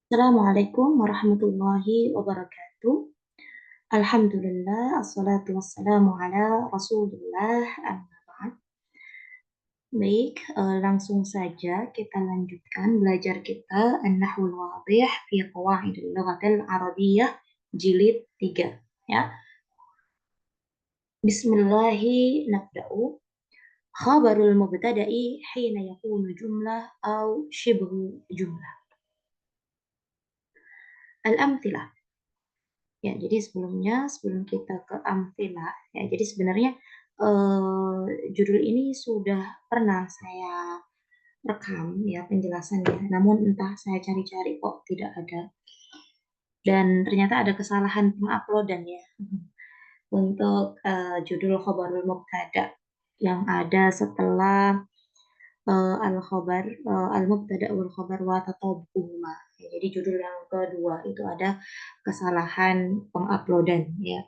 Assalamualaikum warahmatullahi wabarakatuh. Alhamdulillah, assalatu wassalamu ala Rasulillah, amma ba'd. Baik, langsung saja kita lanjutkan belajar kita An-Nahwul Wadhih fi Qawaidil Lughatil Arabiyyah jilid 3 ya. Bismillahi nabda'u. Khabarul mubtada'i hina yakunu jumlah au shibhu jumlah. Al-amthilah. Ya, jadi sebelum kita ke amthila, ya, jadi sebenarnya judul ini sudah pernah saya rekam ya penjelasannya, namun entah saya cari-cari kok tidak ada. Dan ternyata ada kesalahan penguploadan ya untuk judul khobarul mubtada yang ada setelah al-khobar al-mubtada wal khobar wa tatabuhuma. Ya, jadi judul yang kedua itu ada kesalahan penguploadan ya.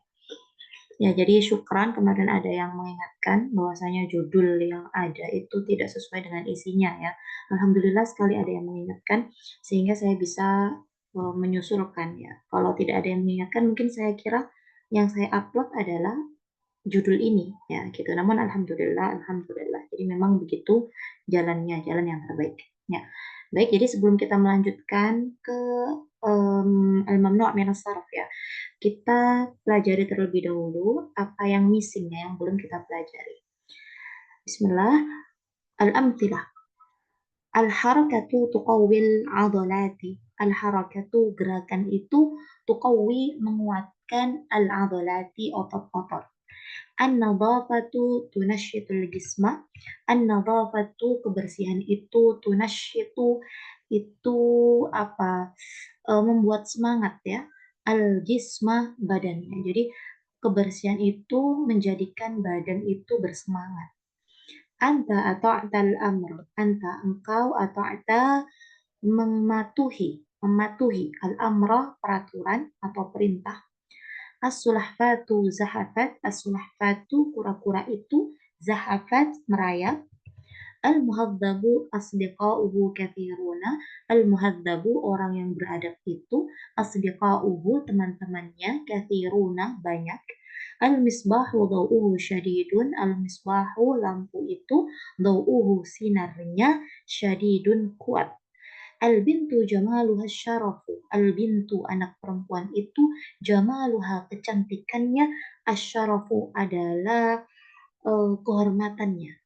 Ya, jadi syukran kemarin ada yang mengingatkan bahwasanya judul yang ada itu tidak sesuai dengan isinya ya. Alhamdulillah sekali ada yang mengingatkan sehingga saya bisa menyusulkan ya. Kalau tidak ada yang mengingatkan mungkin saya kira yang saya upload adalah judul ini ya gitu. Namun alhamdulillah. Jadi memang begitu jalannya, jalan yang terbaik. Ya. Baik, jadi sebelum kita melanjutkan ke al-mamnu' min as-sarf ya. Kita pelajari terlebih dahulu apa yang missing ya, yang belum kita pelajari. Bismillah. Al-amthilah. Al-harakatu tuqawwil adalati. Al-harakatu gerakan itu tuqawwi menguatkan al-adalati otot-otot. An-nadhafatu tunasyitul jisma. An-nadhafatu kebersihan itu tunasyitu itu apa? Membuat semangat ya. Al-jisma badannya. Jadi kebersihan itu menjadikan badan itu bersemangat. Anta atau atal amr. Anta engkau atau ata mematuhi al-amra peraturan atau perintah. As-sulahfatu zahafat. As-sulahfatu kura-kura itu zahafat merayap. Al-muhadzabu asdiqa'uhu kathiruna. Al-muhadzabu orang yang beradab itu asdiqa'uhu teman-temannya kathiruna banyak. Al-misbahu daw'uhu syadidun. Al-misbahu lampu itu daw'uhu sinarnya syadidun kuat. Al-bintu jamaluha syarafu. Al-bintu anak perempuan itu jamaluha kecantikannya asyarafu adalah kehormatannya.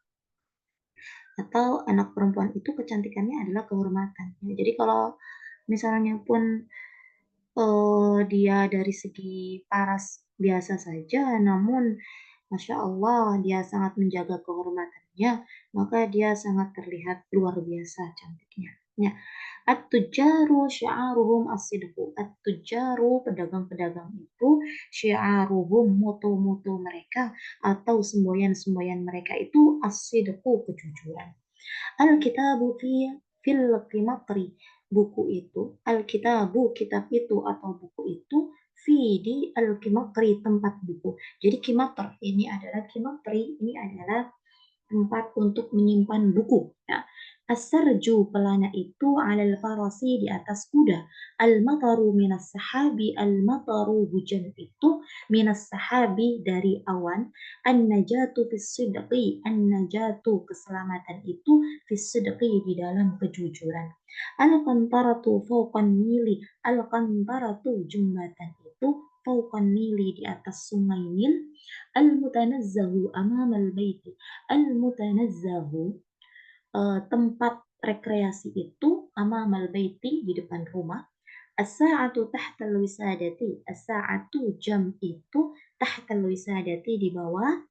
Atau anak perempuan itu kecantikannya adalah kehormatan. Ya, jadi kalau misalnya pun dia dari segi paras biasa saja, namun Masya Allah dia sangat menjaga kehormatannya, maka dia sangat terlihat luar biasa cantiknya. Ya. At-tujaru syi'aruhum as-sidqu. At-tujaru pedagang-pedagang itu syi'aruhum mutu-mutu mereka atau semboyan-semboyan mereka itu as-sidqu kejujuran. Al-kitabu fil qimatri. Buku itu, al-kitabu kitab itu atau buku itu fi di al-qimatri tempat buku. Jadi kimatr ini adalah tempat untuk menyimpan buku. Ya. As-sarju pelana itu alal farasi di atas kuda. Al-mataru minas sahabi. Al-mataru hujan itu minas sahabi dari awan. An-najatu fis sidqi. An-najatu keselamatan itu fis sidqi di dalam kejujuran. Al-qantaratu fawqan nili. Al-qantaratu jembatan itu fawqan nili di atas sungai Nil. Al-mutanazzahu amamal baiti. Al-mutanazzahu tempat rekreasi itu amamal baiti di depan rumah. As-sa'atu tahtal wisadati. As-sa'atu jam itu tahtal wisadati di bawah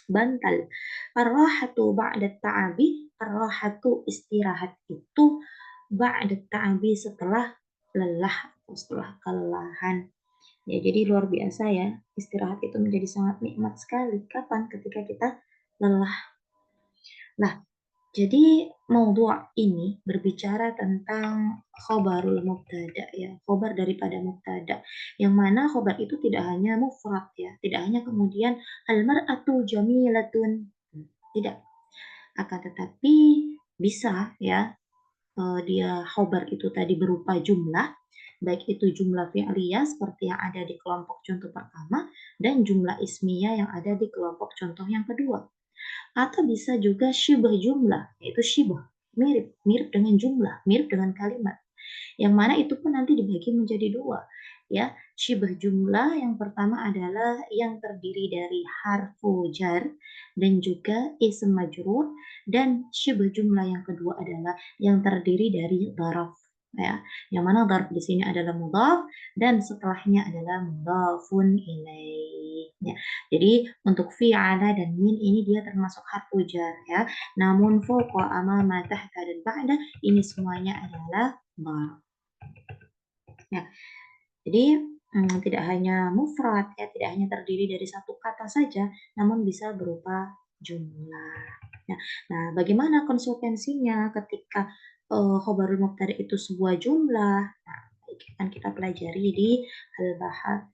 bantal. Ar-rahatu ba'da ta'abi. Ar-rahatu istirahat itu ba'da ta'abi setelah lelah atau setelah kelelahan. Ya, jadi luar biasa ya. Istirahat itu menjadi sangat nikmat sekali. Kapan? Ketika kita lelah. Nah, jadi maudhu' ini berbicara tentang khobarul mubtada ya, khobar daripada mubtada. Yang mana khobar itu tidak hanya mufrad ya, tidak hanya kemudian al-mar'atu jamilatun. Tidak. Akan tetapi bisa ya dia khobar itu tadi berupa jumlah, baik itu jumlah fi'liyah seperti yang ada di kelompok contoh pertama dan jumlah ismiyah yang ada di kelompok contoh yang kedua. Atau bisa juga syibah jumlah, yaitu syibah, mirip, mirip dengan jumlah, mirip dengan kalimat. Yang mana itu pun nanti dibagi menjadi dua. Ya, syibah jumlah yang pertama adalah yang terdiri dari harfu jar dan juga ism majrur, dan syibah jumlah yang kedua adalah yang terdiri dari dzaraf, ya. Yang mana dzaraf di sini adalah mudhaf dan setelahnya adalah mudhafun ilaih. Ya. Jadi untuk fi, ala dan min ini dia termasuk harfu jar, ya. Namun fawqa, amama, tahta dan ba'da ini semuanya adalah dzaraf. Ya, jadi tidak hanya mufrad, ya, tidak hanya terdiri dari satu kata saja, namun bisa berupa jumlah. Ya. Nah, bagaimana konsekuensinya ketika khobarul mubtada itu sebuah jumlah? Nah, akan kita pelajari di al-bahar.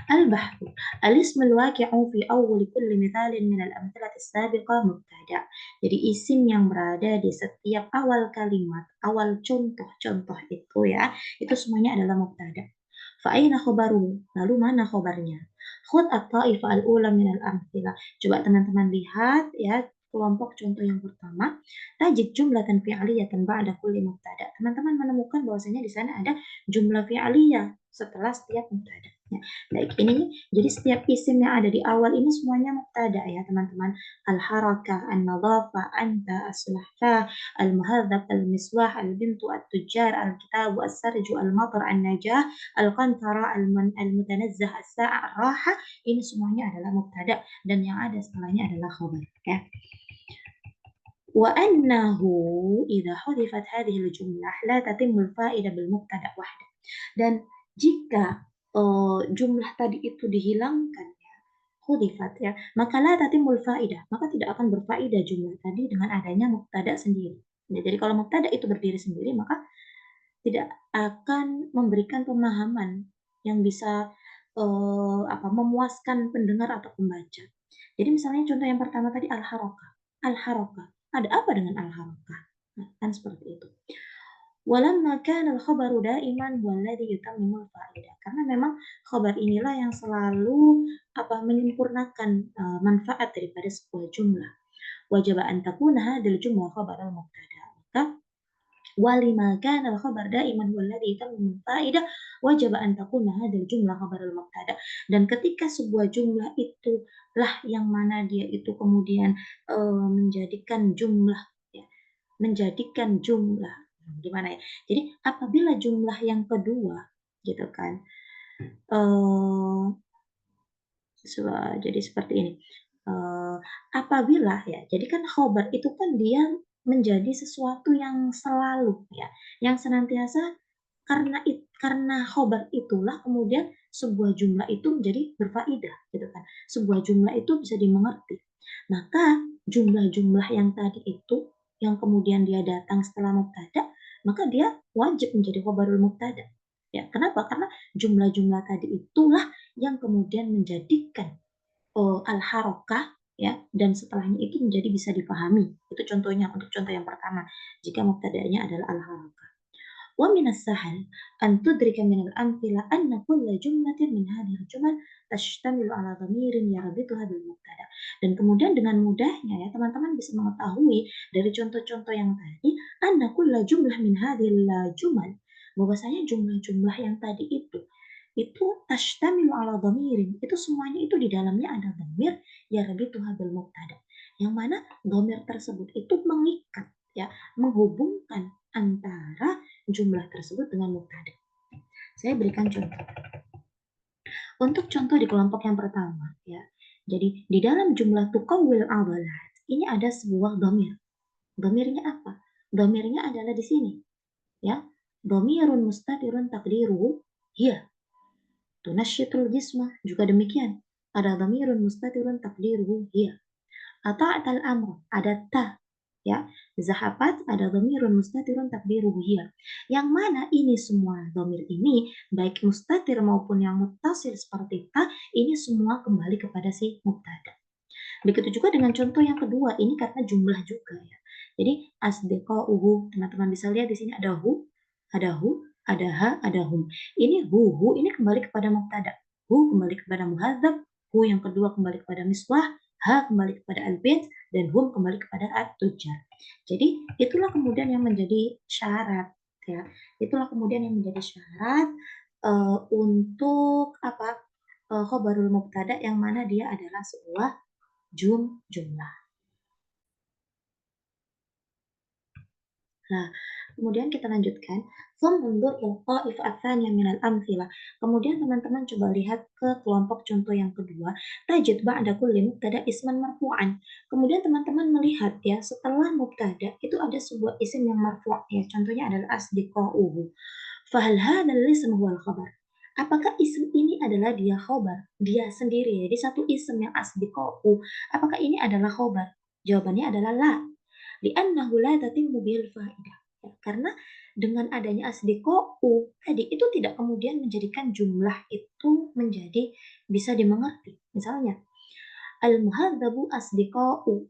البحث الاسم الواقع في أول كل مثال من الأمثلة السابقة مبتدأ. Jadi isim yang berada di setiap awal kalimat, awal contoh-contoh itu, ya, itu semuanya adalah mubtada. Fa'aina khobaru? Lalu mana khobarnya? Khud at-ta'ifah al-ula min al-amthilah. Coba teman-teman lihat, ya, kelompok contoh yang pertama, tajid jumlatan fi'liyatan ba'da kulli mubtada. Teman-teman menemukan bahwasanya di sana ada jumlah fi'liyah setelah setiap mubtada. Ya, baik, ini jadi setiap isim yang ada di awal ini semuanya mubtada, ya teman-teman. Al-harakah, an-nadhafah, anta, as-sulahfah, al-muhadzab, al-miswah, al-bintu, at-tujjar, al-kitabu, as-sarju, al-matar, an-najah, al-qantara, al-mutanazzah, as-sa'a, ar-raha, ini semuanya adalah mubtada dan yang ada setelahnya adalah khabar, ya. Wa annahu idza hudifat hadhihi al-jumlah la tatimmu al-fa'idah bil mubtada wahdah. Dan jika jumlah tadi itu dihilangkan, ya, hudifat, ya, maka la tatimul fa'idah, maka tidak akan berfaedah jumlah tadi dengan adanya mubtada sendiri. Ya, jadi kalau mubtada itu berdiri sendiri, maka tidak akan memberikan pemahaman yang bisa memuaskan pendengar atau pembaca. Jadi misalnya contoh yang pertama tadi al-harakah. Al-harakah. Ada apa dengan al-harakah? Nah, kan seperti itu. Walamma kana al-khabaru daiman huwa alladhi yutammimu al-fa'idah. Karena memang khabar inilah yang selalu menyempurnakan manfaat daripada sebuah jumlah. Wajib an takuna hadhihi al-jumlah khabar al-mubtada. Maka walima kana al-khabar daiman huwa alladhi yutammimu al-fa'idah wajib an takuna hadhihi al-jumlah khabar al-mubtada. Dan ketika sebuah jumlah itulah yang mana dia itu kemudian menjadikan jumlah, ya, menjadikan jumlah gimana ya? Jadi apabila jumlah yang kedua, gitu kan, jadi seperti ini. Apabila, ya, jadi kan khobar itu kan dia menjadi sesuatu yang selalu, ya, yang senantiasa, karena khobar itulah kemudian sebuah jumlah itu menjadi berfaedah, gitu kan. Sebuah jumlah itu bisa dimengerti. Maka jumlah-jumlah yang tadi itu yang kemudian dia datang setelah mubtada, maka dia wajib menjadi khobarul mubtada. Ya, kenapa? Karena jumlah-jumlah tadi itulah yang kemudian menjadikan al-harokah, ya, dan setelahnya itu menjadi bisa dipahami. Itu contohnya untuk contoh yang pertama, jika mubtada'nya adalah al-harokah. Wa minas sahal an tudrika min al-amthila anna kulla jumlatin min hadhihi al-jumal tashtamilu ala dhamirin yarbituha bil mubtada. Dan kemudian dengan mudahnya, ya, teman-teman bisa mengetahui dari contoh-contoh yang tadi, anna kulla jumlah min hadhihi al-jumal, bahwasanya jumlah-jumlah yang tadi itu tashtamilu ala dhamirin, itu semuanya itu di dalamnya ada dhamir yarbituha bil mubtada. Yang mana dhamir tersebut itu mengikat, ya, menghubungkan antara jumlah tersebut dengan mubtada. Saya berikan contoh. Untuk contoh di kelompok yang pertama, ya. Jadi di dalam jumlah tuqawwil adalat ini ada sebuah dhamir. Dhamirnya apa? Dhamirnya adalah di sini, ya. Dhamirun mustatirun taqdiruhu hiya. Tunasyitul jisma juga demikian. Ada dhamirun mustatirun taqdiruhu hiya. Ata'atal amr ada ta, ya. Zahabat ada dhamirun mustatirun takdiruhu hiya. Yang mana ini semua dhamir ini baik mustatir maupun yang muttasil seperti ta, ini semua kembali kepada si mubtada. Begitu juga dengan contoh yang kedua, ini karena jumlah juga, ya. Jadi asdiqauhu, teman-teman bisa lihat di sini ada hu, ada ha, ada hum. Ini hu ini kembali kepada mubtada. Hu kembali kepada muhadzab, hu yang kedua kembali kepada misbah, ha kembali kepada al-bait, dan hum kembali kepada at-tujar. Jadi itulah kemudian yang menjadi syarat, ya. Itulah kemudian yang menjadi syarat untuk apa? Khobarul mubtada yang mana dia adalah sebuah jumlah. Nah, kemudian kita lanjutkan. Kemudian teman-teman coba lihat ke kelompok contoh yang kedua. Tajid ba'da kulli mubtada isman marfu'an. Kemudian teman-teman melihat ya, setelah mubtada itu ada sebuah isim yang marfu' ya. Contohnya adalah asdiqa'uhu. Fahal hadzal ism huwal khabar? Apakah isim ini adalah dia khobar? Dia sendiri. Jadi satu isim yang asdiqa'u. Apakah ini adalah khobar? Jawabannya adalah la. Li'annahu la tatimmu bihil fa'idah. Ya, karena dengan adanya asdiqa'u tadi itu tidak kemudian menjadikan jumlah itu menjadi bisa dimengerti. Misalnya, al-muhadzabu asdiqa'u.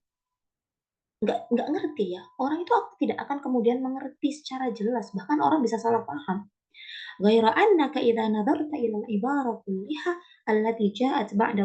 Nggak ngerti ya. Orang itu tidak akan kemudian mengerti secara jelas. Bahkan orang bisa salah paham. غير أنك إذا نظرت إلى العبارة كلها التي جاءت بعد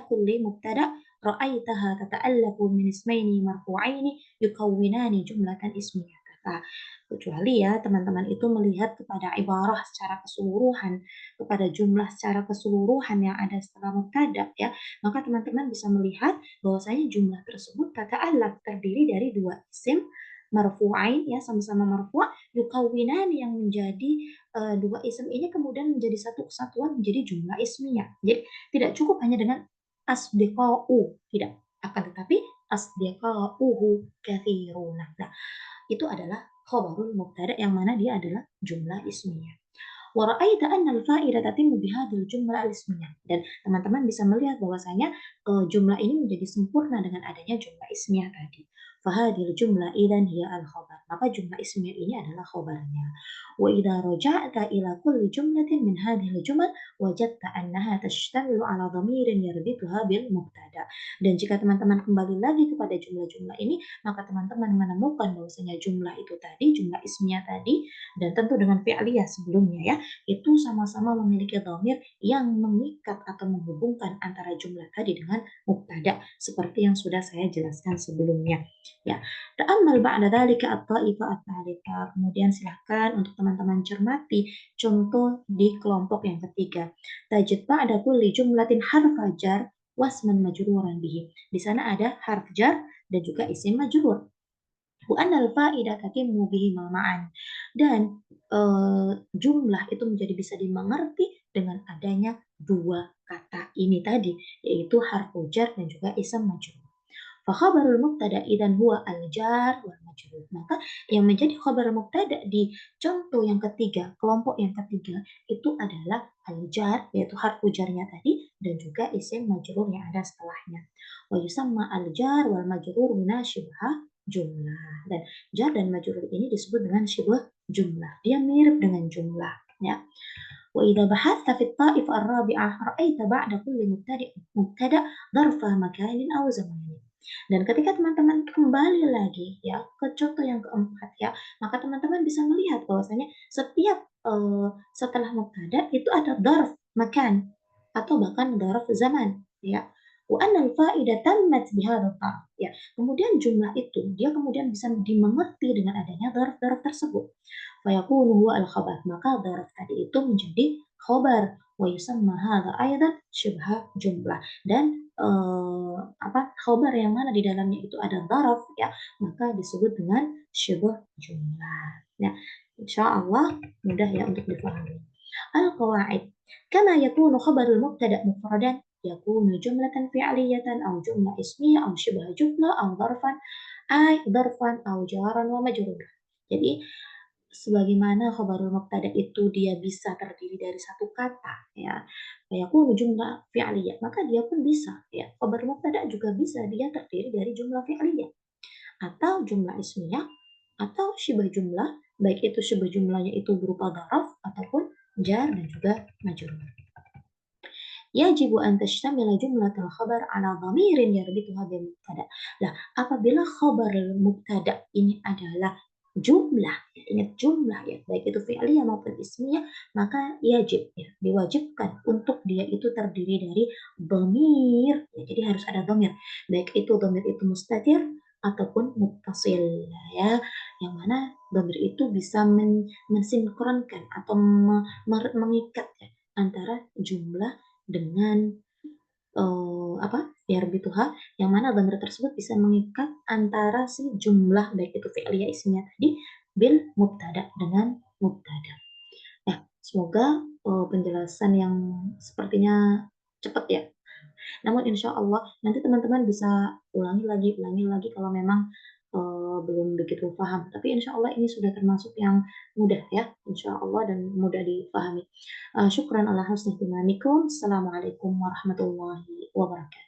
كل مبتدأ رأيتها تتألف من اسمين مرفوعين يكونان جملة اسمية. Nah, kecuali ya teman-teman itu melihat kepada ibarah secara keseluruhan, kepada jumlah secara keseluruhan yang ada setelah mubtada ya, maka teman-teman bisa melihat bahwasanya jumlah tersebut tata'allaf terdiri dari dua isim marfu'ain ya, sama-sama marfu' yukawinan yang menjadi dua isim ini kemudian menjadi satu kesatuan menjadi jumlah ismiyah. Jadi tidak cukup hanya dengan asdiqa'u, tidak. Akan tetapi asdiqa'uhu kathiruna. Nah, itu adalah khobarul mubtada yang mana dia adalah jumlah ismiyah. Wara'aita anna al-fa'ila tatimmu bihadil jumlah al-ismiyah. Dan teman-teman bisa melihat bahwasanya jumlah ini menjadi sempurna dengan adanya jumlah ismiyah tadi. Fahadil jumlah idan hiya al-khabar. Maka jumlah ismiyah ini adalah khabarnya. Wa idza raja'ta ila kulli jumlatin min hadhihi al-jumal wajadta annaha tashtamilu ala dhamirin yarbituha bil mubtada. Dan jika teman-teman kembali lagi kepada jumlah-jumlah ini, maka teman-teman menemukan bahwasanya jumlah itu tadi, jumlah ismiyah tadi, dan tentu dengan fi'liyah sebelumnya ya, itu sama-sama memiliki dhamir yang mengikat atau menghubungkan antara jumlah tadi dengan mubtada seperti yang sudah saya jelaskan sebelumnya. Ya, ta'ammal ba'da dzalika at-ta'ifa ats-tsalitsah. Kemudian silahkan untuk teman-teman cermati contoh di kelompok yang ketiga. Tajid ba'da kulli jumlatin harfa jar wasman majruran bihi. Di sana ada harf jar dan juga isim majrur. Wa anal fa'idah tatimmu bihi ma'an. Dan jumlah itu menjadi bisa dimengerti dengan adanya dua kata ini tadi, yaitu harfu jar dan juga isim majrur. Fa khabarul mubtada idan huwa al-jar wal majrur. Maka yang menjadi khabar mubtada di contoh yang ketiga, kelompok yang ketiga itu adalah al-jar yaitu harfu jarnya tadi dan juga isim majrur yang ada setelahnya. Wa yusamma al-jar wal majrur munashibah jumlah. Dan jar dan majrur ini disebut dengan syibah jumlah. Dia mirip dengan jumlah ya. Wa idza bahathta fi at-ta'if ar-rabi'ah ra'aita ba'da kulli mubtada' dharfa makanin aw zamanin. Dan ketika teman-teman kembali lagi ya ke contoh yang keempat ya, maka teman-teman bisa melihat bahwasanya setiap setelah mubtada itu ada dharf makan atau bahkan dharf zaman ya. Wa anna al-fa'idah tammat bihadha dharf ya. Kemudian jumlah itu dia kemudian bisa dimengerti dengan adanya dharf-dharf tersebut. Fayakunu huwa al-khabar. Maka dharf tadi itu menjadi khabar. Wa yusamma hadha aidan syibha jumlah. Dan khabar yang mana di dalamnya itu ada dharaf ya, maka disebut dengan syibh jumlah. Nah, insyaallah mudah ya untuk dipahami. Al-qawaid. Kama yakunu khabarul mubtada mufradan yakunu jumlatan fi'liyatan aw jumlah ismiyah aw syibha jumlah aw dharfan aw jaran wa majruran. Jadi sebagaimana khabarul mubtada itu dia bisa terdiri dari satu kata ya, fayakunu jumlah fi'liyah, maka dia pun bisa ya, khabar mubtada juga bisa dia terdiri dari jumlah fi'liyah atau jumlah ismiyah atau syibah jumlah, baik itu syibah jumlahnya itu berupa dharaf ataupun jar dan juga majrur. yajibu an tashtamila jumlatul khabar ala dhamirin yarbituha bil mubtada. Lah, apabila khabar mubtada ini adalah jumlah, ya, ingat jumlah ya, baik itu fi'liyah maupun ismiyah, maka yajib ya, diwajibkan untuk dia itu terdiri dari dhamir. Ya, jadi harus ada dhamir. Baik itu dhamir itu mustatir ataupun muttasil ya. Yang mana dhamir itu bisa mensinkronkan atau mengikat ya, antara jumlah dengan apa yarbituha, yang mana dhamir tersebut bisa mengikat antara si jumlah baik itu fi'liyah ismiyah tadi bil mubtada dengan mubtada. Nah, semoga penjelasan yang sepertinya cepat ya. Namun insya Allah nanti teman-teman bisa ulangi lagi kalau memang belum begitu paham. Tapi insya Allah ini sudah termasuk yang mudah ya, insya Allah dan mudah dipahami. Syukran ala husni timanikum. Assalamualaikum warahmatullahi wabarakatuh.